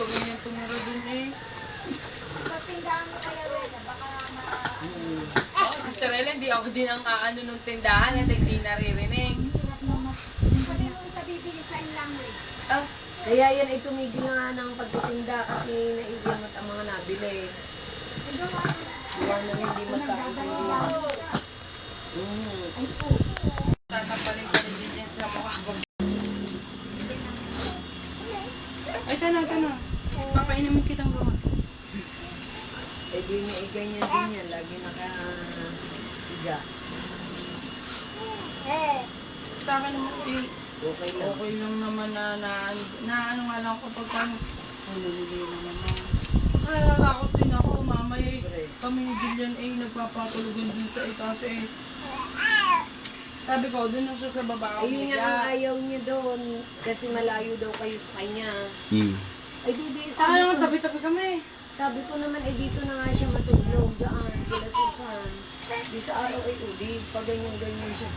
gagawin niya tumira dun eh. Pagtindahan mo kaya, Wela, baka Si Sarela, hindi ako din ang aano nung tindahan at hindi naririnig. sabi mo isa bibili sa lang rin. Ah, Kaya yan ay tumigil na nga ng pagtitinda kasi naiiwangat ang mga nabili. Gawa na hindi magkaintindihan. tatapalim pa rin din yan sa mukha ko. Ay, tanong. Papainamin kitang gawa. Eh di niya ganyan din yan. Lagi naka-higa. Sa akin naman, eh, Okay lang. okay lang naman na ano nga lang kapag kami, nalulili naman na. Ay, natatakot din ako, mamay eh. Kami ni Julian eh, nagpapatulugan din sa ikaso eh. Sabi ko, dun na siya sa baba. Ayun nga ang ayaw niya doon. Kasi malayo daw kayo sa kanya. Ay di, Saka naman, tabi-tabi kami. sabi ko naman, eh dito na nga siya matulog dyan. Kila Susan. Di sa araw ay udi. Pag ganyan-ganyan siya.